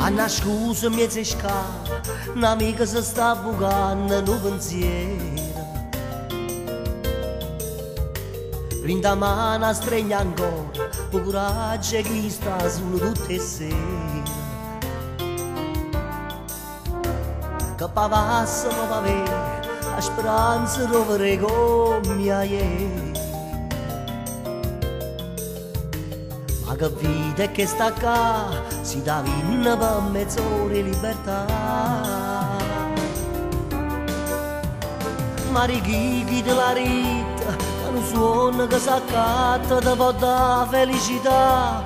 Anna scusa mi sei sca, un'amica si sta bucando un pensiero. Rinda mano stregna ancora, con coraggio che sta solo tutte le sere. Che pavassa non va bene, la speranza rovere come ieri. Ma che vita è che sta qua, si dà vinna per mezz'ora di libertà. Ma richichi della ritta, che non suona che s'accatta da porta felicità.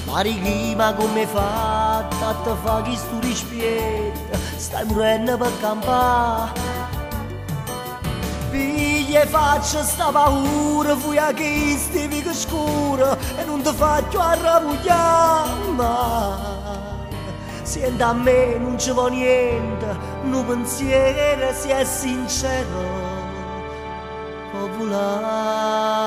Ma richichi ma come fatta, te fa chi stu rispietta, stai morendo per campare. Figlie faccia sta paura, fui a chi stivi che scura e non ti faccio arrabbiare mai. Senti a me non ci vuole niente, un pensiero si è sincero, popolare.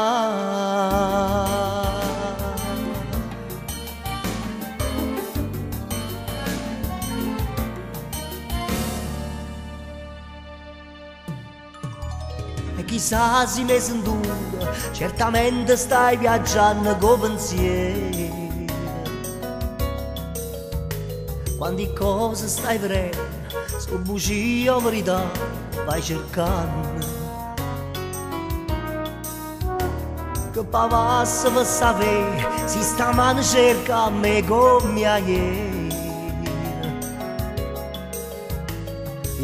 E chissà se mi senturo, certamente stai viaggiando con pensieri. Quante cose stai vedendo, sono bugie o verità, vai cercando. Che pavassa per sapere, si sta mano cerca a me come ieri.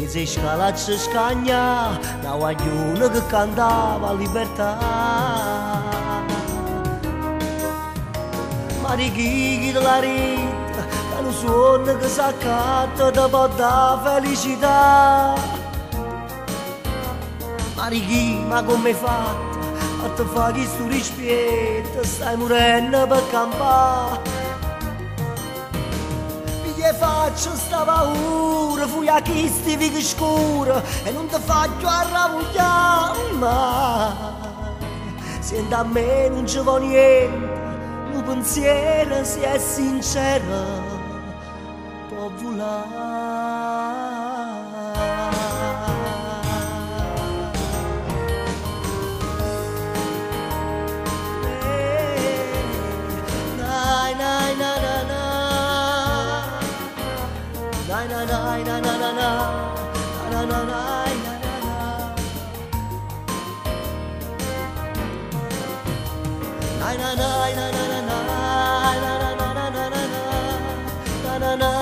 E se scalaccia scagna, la guagliona che cantava libertà. Ma richichi della ritta, che non suona che s'accatta da porta felicità. Ma richichi, ma come fatta, a te fa chi stu rispetto, stai morendo per campare. Che faccio sta paura, fui a chi stivi che scura e non ti faccio arrabbiare mai. Senti a me non ci vuole niente, un pensiero si è sincero, può volare. Na na na na na na na na na na. Na na na na na na na na na na na na na na na na.